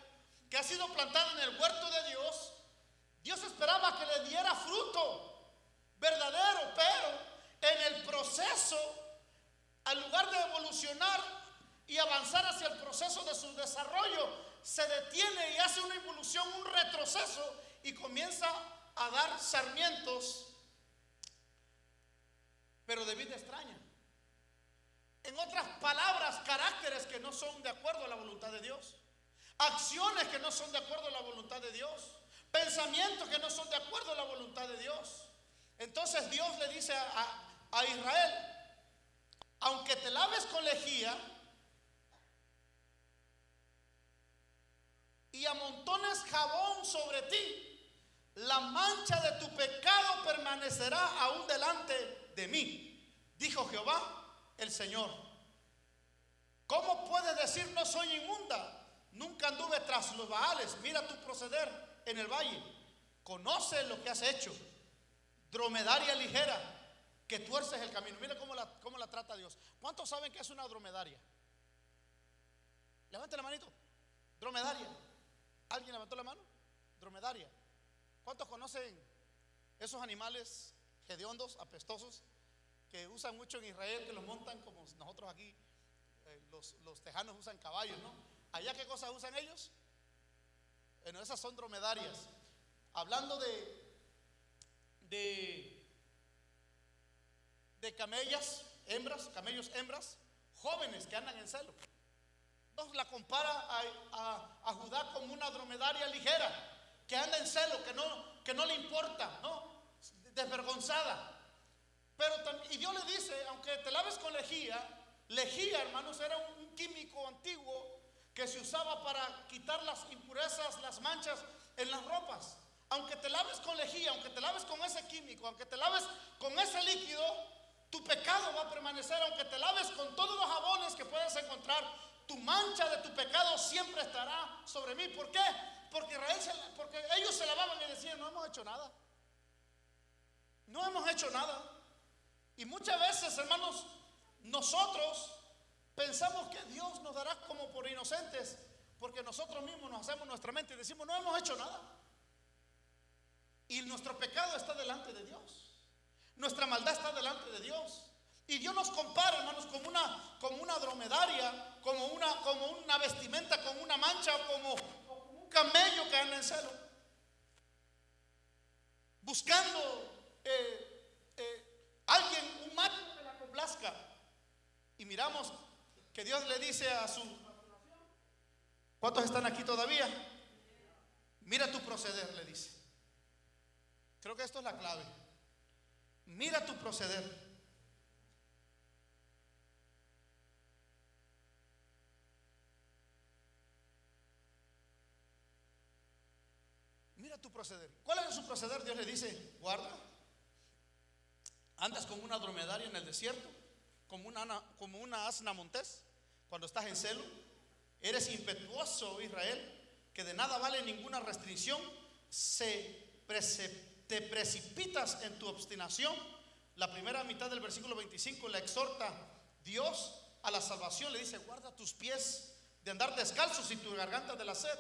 que ha sido plantada en el huerto de Dios, Dios esperaba que le diera fruto verdadero, pero en el proceso, al lugar de evolucionar y avanzar hacia el proceso de su desarrollo, se detiene y hace una involución, un retroceso, y comienza a dar sarmientos, pero de vida extraña. En otras palabras, caracteres que no son de acuerdo a la voluntad de Dios, acciones que no son de acuerdo a la voluntad de Dios, pensamientos que no son de acuerdo a la voluntad de Dios. Entonces Dios le dice a Israel, aunque te laves con lejía y amontones jabón sobre ti, la mancha de tu pecado permanecerá aún delante de mí, dijo Jehová el Señor. ¿Cómo puedes decir no soy inmunda? Nunca anduve tras los Baales. Mira tu proceder en el valle. Conoce lo que has hecho. Dromedaria ligera, que tuerces el camino. Mira cómo la trata Dios. ¿Cuántos saben que es una dromedaria? Levante la manito. Dromedaria. ¿Alguien levantó la mano? Dromedaria. ¿Cuántos conocen esos animales hediondos, apestosos, que usan mucho en Israel, que los montan como nosotros aquí, los tejanos usan caballos, ¿no? ¿Allá qué cosas usan ellos? Bueno, esas son dromedarias. Hablando de camellas, camellos hembras, jóvenes que andan en celo. Entonces la compara a Judá como una dromedaria ligera, que anda en celo, que no le importa, ¿no? Desvergonzada. Y Dios le dice, aunque te laves con lejía, hermanos, era un químico antiguo que se usaba para quitar las impurezas, las manchas en las ropas. Aunque te laves con lejía, aunque te laves con ese químico, aunque te laves con ese líquido, tu pecado va a permanecer. Aunque te laves con todos los jabones que puedas encontrar, tu mancha de tu pecado siempre estará sobre mí. ¿Por qué? Porque ellos se lavaban y decían, no hemos hecho nada. No hemos hecho nada. Y muchas veces, hermanos, nosotros pensamos que Dios nos dará como por inocentes, porque nosotros mismos nos hacemos nuestra mente y decimos, no hemos hecho nada. Y nuestro pecado está delante de Dios. Nuestra maldad está delante de Dios. Y Dios nos compara, hermanos, como una dromedaria, como una vestimenta con una mancha, como un camello que anda en celo, buscando alguien, un macho que la complazca. miramos que Dios le dice a su... ¿Cuántos están aquí todavía? Mira tu proceder, le dice. Creo que esto es la clave. Mira tu proceder. Mira tu proceder. ¿Cuál es su proceder? Dios le dice, guarda. Andas como una dromedaria en el desierto, como una asna montés, cuando estás en celo. Eres impetuoso, Israel, que de nada vale ninguna restricción. Te precipitas en tu obstinación. La primera mitad del versículo 25 le exhorta Dios a la salvación. Le dice, guarda tus pies de andar descalzos y tu garganta de la sed.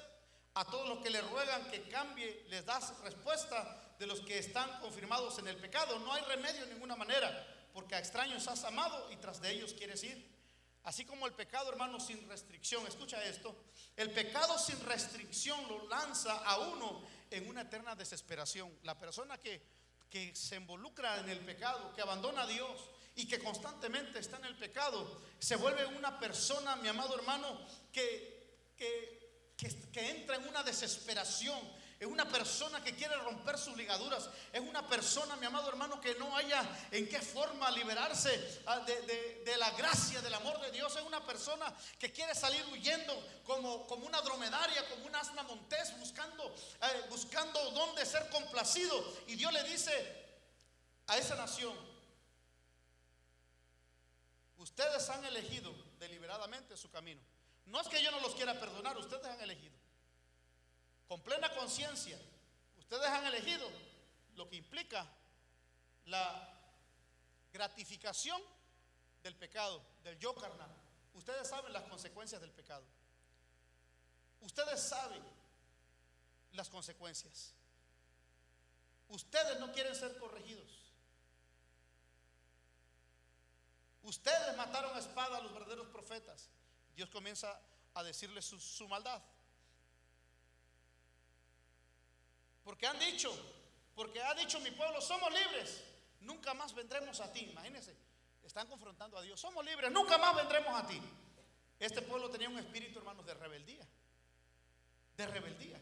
A todos los que le ruegan que cambie, les das respuesta. De los que están confirmados en el pecado, no hay remedio de ninguna manera, porque a extraños has amado y tras de ellos quieres ir. Así como el pecado, hermano, sin restricción, escucha esto, el pecado sin restricción lo lanza a uno en una eterna desesperación. La persona que se involucra en el pecado, que abandona a Dios y que constantemente está en el pecado, se vuelve una persona, mi amado hermano, que entra en una desesperación. Es una persona que quiere romper sus ligaduras. Es una persona, mi amado hermano, que no haya en qué forma liberarse de la gracia, del amor de Dios. Es una persona que quiere salir huyendo como una dromedaria, como una asna montés, buscando dónde ser complacido. Y Dios le dice a esa nación: ustedes han elegido deliberadamente su camino. No es que yo no los quiera perdonar, ustedes han elegido. Con plena conciencia, ustedes han elegido lo que implica la gratificación del pecado, del yo carnal. Ustedes saben las consecuencias del pecado. Ustedes saben las consecuencias. Ustedes no quieren ser corregidos. Ustedes mataron a espada a los verdaderos profetas. Dios comienza a decirles su maldad. Porque ha dicho mi pueblo, somos libres, nunca más vendremos a ti. Imagínense, están confrontando a Dios, somos libres, nunca más vendremos a ti. Este pueblo tenía un espíritu, hermanos, de rebeldía. De rebeldía.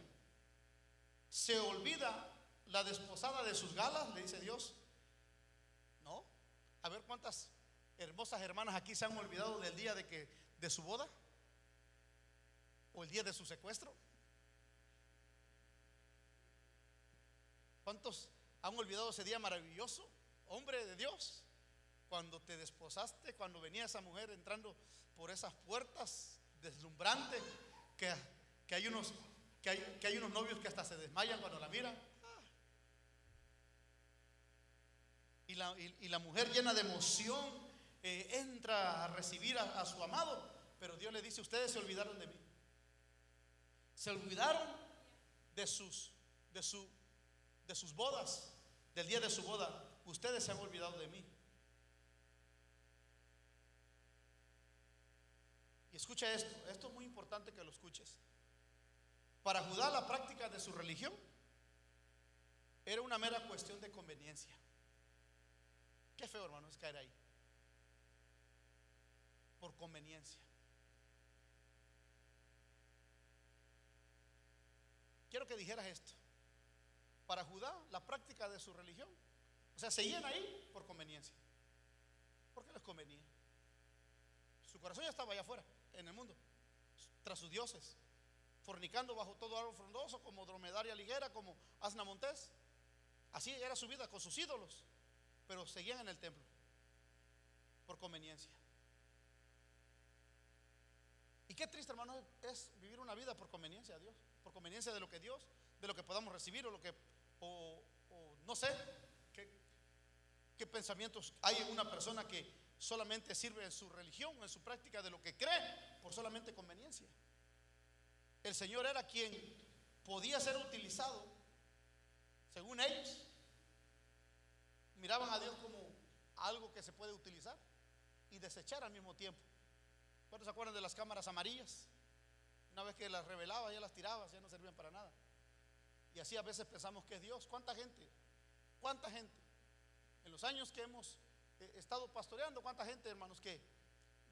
Se olvida la desposada de sus galas, le dice Dios. No, a ver cuántas hermosas hermanas aquí se han olvidado del día de su boda, o el día de su secuestro. ¿Cuántos han olvidado ese día maravilloso, hombre de Dios? Cuando te desposaste, cuando venía esa mujer entrando por esas puertas deslumbrantes, que hay unos novios que hasta se desmayan cuando la miran. Y la mujer llena de emoción entra a recibir a su amado, pero Dios le dice: ustedes se olvidaron de mí. Se olvidaron de sus bodas, del día de su boda. Ustedes se han olvidado de mí. Y escucha esto es muy importante que lo escuches. Para Judá, la práctica de su religión era una mera cuestión de conveniencia. Qué feo, hermano, es caer ahí. Por conveniencia. Quiero que dijeras esto. Para Judá, la práctica de su religión, o sea, seguían ahí por conveniencia. ¿Por qué les convenía? Su corazón ya estaba allá afuera, en el mundo, tras sus dioses, fornicando bajo todo árbol frondoso, como dromedaria ligera, como asna montés. Así era su vida con sus ídolos, pero seguían en el templo por conveniencia. Y qué triste, hermano, es vivir una vida por conveniencia a Dios, por conveniencia de lo que Dios, de lo que podamos recibir, o no sé qué pensamientos hay en una persona que solamente sirve en su religión, en su práctica de lo que cree, por solamente conveniencia. El Señor era quien podía ser utilizado según ellos. Miraban a Dios como algo que se puede utilizar y desechar al mismo tiempo. ¿Cuántos se acuerdan de las cámaras amarillas? Una vez que las revelaba, ya las tiraba, ya no servían para nada. Y así a veces pensamos que es Dios. ¿Cuánta gente en los años que hemos estado pastoreando, cuánta gente, hermanos, que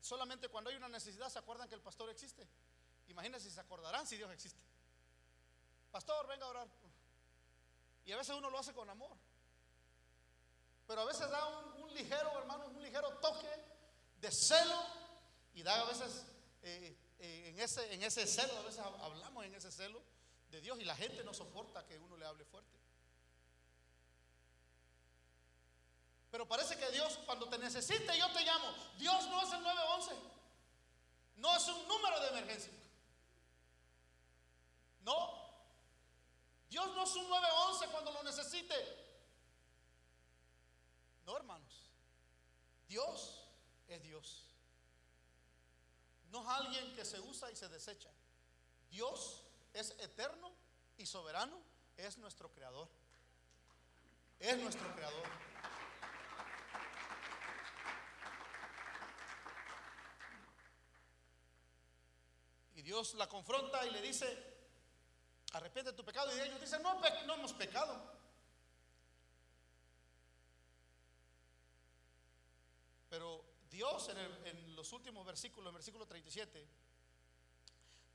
solamente cuando hay una necesidad se acuerdan que el pastor existe. Imagínense si se acordarán si Dios existe. Pastor, venga a orar. Y a veces uno lo hace con amor, pero a veces da un ligero, hermano, un ligero toque de celo, y da a veces en ese celo, a veces hablamos en ese celo de Dios, y la gente no soporta que uno le hable fuerte. Pero parece que Dios, cuando te necesite, yo te llamo. Dios no es el 911, no es un número de emergencia. No, Dios no es un 911 cuando lo necesite. No, hermanos, Dios es Dios. No es alguien que se usa y se desecha. Dios es eterno y soberano, es nuestro creador. Es nuestro creador. Y Dios la confronta y le dice: arrepiente de tu pecado. Y ellos dicen: no, no hemos pecado. Pero Dios en los últimos versículos, en versículo 37,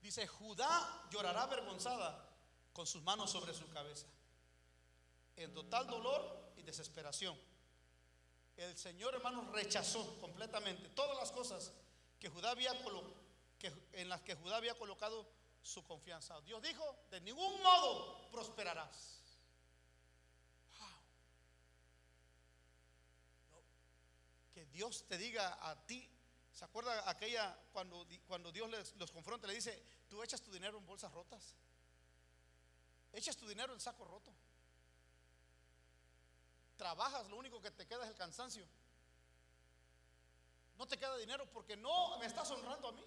dice: Judá llorará avergonzada con sus manos sobre su cabeza, en total dolor y desesperación. El Señor, hermanos, rechazó completamente todas las cosas que en las que Judá había colocado su confianza. Dios dijo: de ningún modo prosperarás. No, que Dios te diga a ti. ¿Se acuerda aquella cuando Dios los confronta? Le dice: tú echas tu dinero en bolsas rotas, echas tu dinero en saco roto, trabajas, lo único que te queda es el cansancio, no te queda dinero porque no me estás honrando a mí.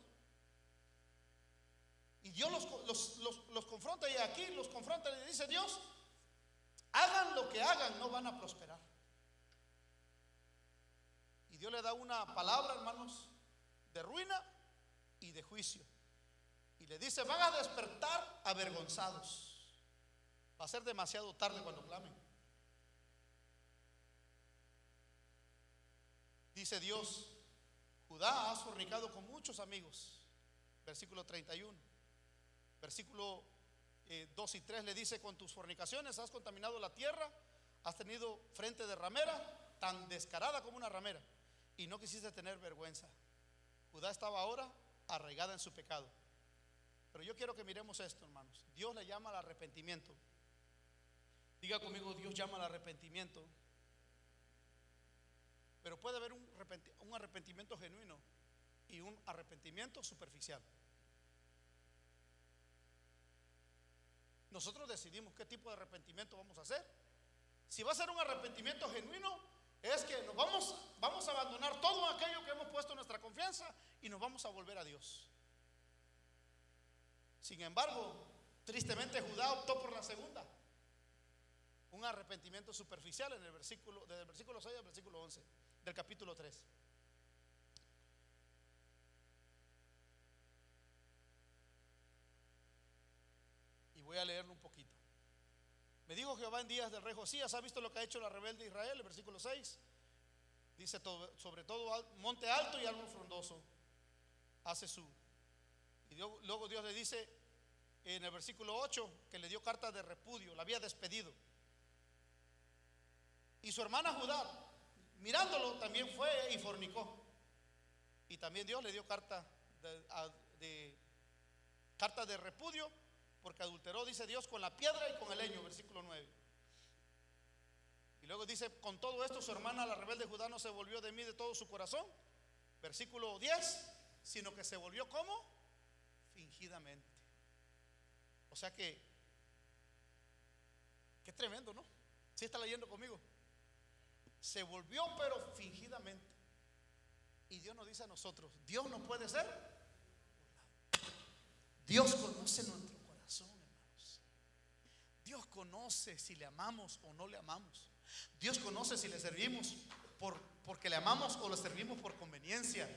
Y Dios los confronta, y aquí los confronta y le dice: Dios, hagan lo que hagan, no van a prosperar. Y Dios le da una palabra, hermanos, de ruina y de juicio. Y le dice: van a despertar avergonzados. Va a ser demasiado tarde cuando clamen. Dice Dios: Judá has fornicado con muchos amigos. Versículo 31. Versículo 2 y 3 le dice: con tus fornicaciones has contaminado la tierra, has tenido frente de ramera, tan descarada como una ramera, y no quisiste tener vergüenza. Judá estaba ahora arraigada en su pecado. Pero yo quiero que miremos esto, hermanos. Dios le llama al arrepentimiento. Diga conmigo: Dios llama al arrepentimiento. Pero puede haber un arrepentimiento genuino y un arrepentimiento superficial. Nosotros decidimos qué tipo de arrepentimiento vamos a hacer. Si va a ser un arrepentimiento genuino, es que nos vamos a abandonar todo aquello que hemos puesto nuestra confianza y nos vamos a volver a Dios. Sin embargo, tristemente Judá optó por la segunda, un arrepentimiento superficial, desde el versículo 6 al versículo 11 del capítulo 3. Y voy a leerlo un poquito. Me dijo Jehová en días del rey Josías: ¿has visto lo que ha hecho la rebelde Israel? El versículo 6 dice: sobre todo monte alto y árbol frondoso hace su. Y luego Dios le dice en el versículo 8 que le dio carta de repudio, la había despedido. Y su hermana Judá, mirándolo, también fue y fornicó. Y también Dios le dio carta de repudio, porque adulteró, dice Dios, con la piedra y con el leño, versículo 9. Y luego dice: con todo esto su hermana la rebelde Judá no se volvió de mí de todo su corazón, versículo 10, sino que se volvió como fingidamente. O sea que qué tremendo, ¿no? ¿Sí está leyendo conmigo? Se volvió, pero fingidamente. Y Dios nos dice a nosotros: Dios no puede ser. Dios conoce nuestro corazón, hermanos. Dios conoce si le amamos o no le amamos. Dios conoce si le servimos porque le amamos o le servimos por conveniencia.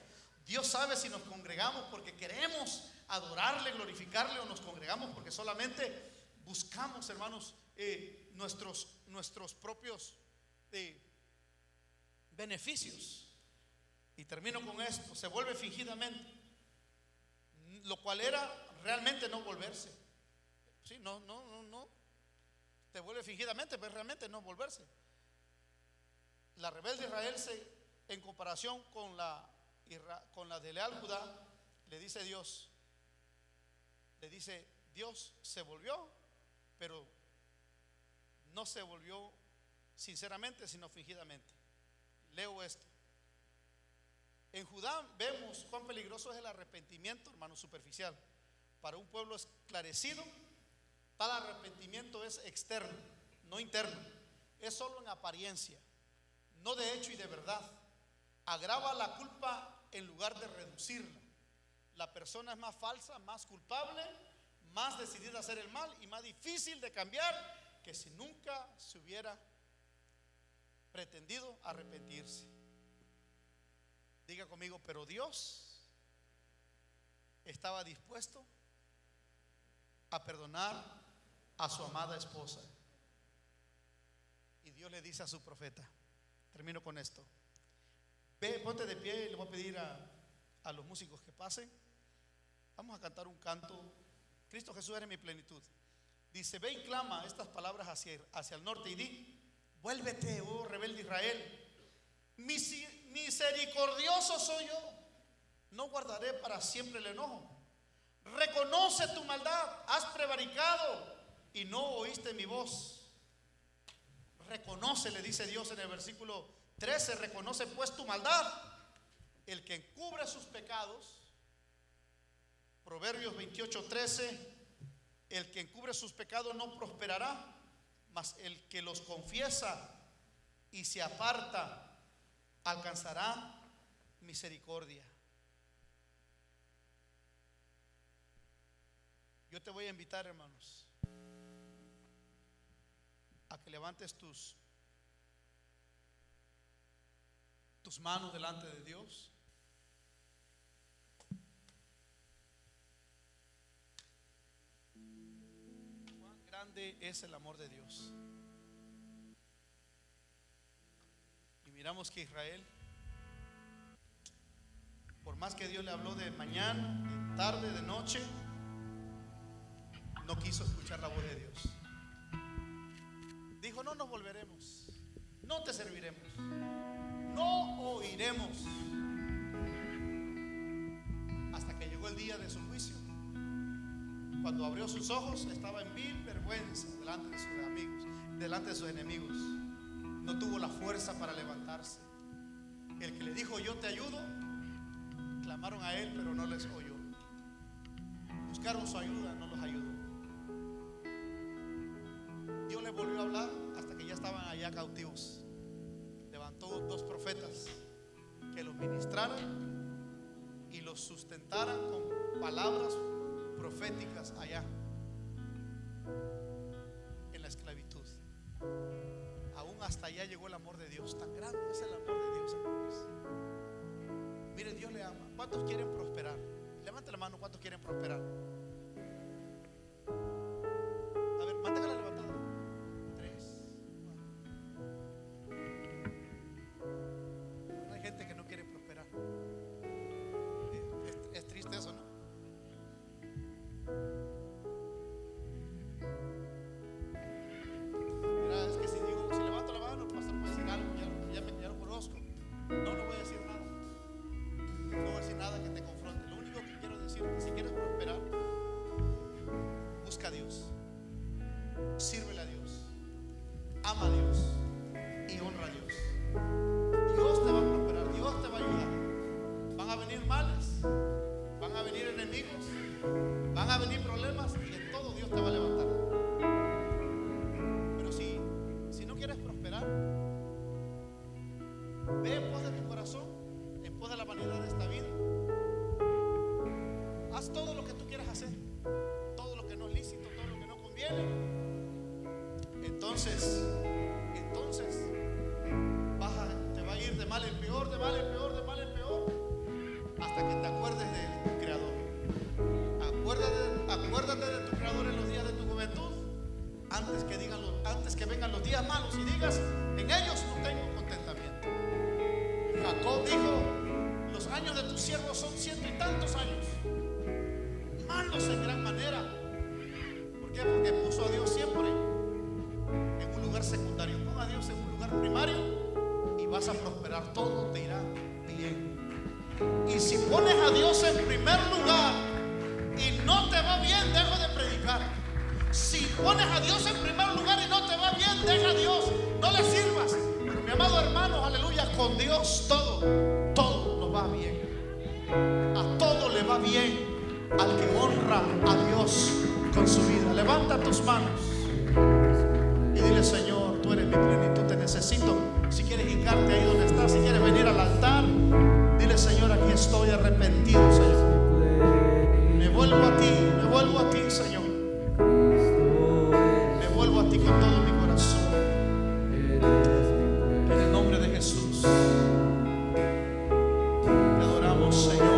Dios sabe si nos congregamos porque queremos adorarle, glorificarle, o nos congregamos porque solamente buscamos, hermanos, nuestros propios beneficios. Y termino con esto: se vuelve fingidamente, lo cual era realmente no volverse. Sí, no. Te vuelve fingidamente, pero realmente no volverse. La rebelde Israel, en comparación con la de leal Judá, le dice Dios se volvió, pero no se volvió sinceramente, sino fingidamente. Leo esto. En Judá vemos cuán peligroso es el arrepentimiento, hermano, superficial. Para un pueblo esclarecido, tal arrepentimiento es externo, no interno. Es solo en apariencia, no de hecho y de verdad. Agrava la culpa en lugar de reducirla. La persona es más falsa, más culpable, más decidida a hacer el mal y más difícil de cambiar que si nunca se hubiera pretendido arrepentirse. Diga conmigo: pero Dios estaba dispuesto a perdonar a su amada esposa. Y Dios le dice a su profeta, termino con esto: ve, ponte de pie, y le voy a pedir a los músicos que pasen. Vamos a cantar un canto: Cristo Jesús eres mi plenitud. Dice: ve y clama estas palabras hacia el norte y di: vuélvete, oh rebelde Israel, misericordioso soy yo, no guardaré para siempre el enojo. Reconoce tu maldad, has prevaricado y no oíste mi voz. Reconoce, le dice Dios en el versículo 13: reconoce pues tu maldad. El que encubre sus pecados, Proverbios 28:13, el que encubre sus pecados no prosperará, mas el que los confiesa y se aparta alcanzará misericordia. Yo te voy a invitar, hermanos, a que levantes tus manos delante de Dios. Cuán grande es el amor de Dios. Y miramos que Israel, por más que Dios le habló de mañana, de tarde, de noche, no quiso escuchar la voz de Dios. Dijo: no nos volveremos, no te serviremos, no oiremos. Hasta que llegó el día de su juicio. Cuando abrió sus ojos, estaba en vil vergüenza delante de sus amigos, delante de sus enemigos. No tuvo la fuerza para levantarse. El que le dijo: yo te ayudo, clamaron a él, pero no les oyó. Buscaron su ayuda, no los ayudó. Dios les volvió a hablar hasta que ya estaban allá cautivos. Levantó 2 profetas que los ministraran y los sustentaran con palabras proféticas allá en la esclavitud. Aún hasta allá llegó el amor de Dios. Tan grande es el amor de Dios, hermanos. Mire, Dios le ama. ¿Cuántos quieren prosperar? Levante la mano. ¿Cuántos quieren prosperar? A ver, manténgala levantada. 3, 4. Hay gente que no quiere prosperar. Es triste eso, ¿no? Mira, es que si levanto la mano, el pastor puede decir algo, ya lo conozco. No le voy a decir nada. No voy a decir nada que te confronte. Lo único que quiero decir es que si quieres prosperar, busca a Dios, sírvele a Dios, ama a Dios y honra a Dios. Dios te va a prosperar, Dios te va a ayudar. Van a venir males, van a venir enemigos, van a venir problemas, y en todo Dios te va a levantar. Pero si no quieres prosperar, ve en pos de tu corazón, en pos de la vanidad de esta vida. Haz todo lo que tú quieras hacer, todo lo que no es lícito, todo lo que no conviene. Entonces años de tus siervos son 100 y tantos años. Malos en gran manera. ¿Por qué? Porque puso a Dios siempre en un lugar secundario. Pon a Dios en un lugar primario y vas a prosperar. Todo te irá bien. Y si pones a Dios en primer lugar y no te va bien, deja de predicar. Si pones a Dios en primer lugar y no te va bien, deja a Dios, no le sirvas. Pero mi amado hermano, aleluya, con Dios todo nos va bien. A todo le va bien al que honra a Dios con su vida. Levanta tus manos y dile: Señor, tú eres mi plenitud, te necesito. Si quieres hincarte ahí donde estás, si quieres venir al altar, dile: Señor, aquí estoy arrepentido, Señor. Me vuelvo a ti, Señor. Me vuelvo a ti con todo mi corazón. En el nombre de Jesús, te adoramos, Señor.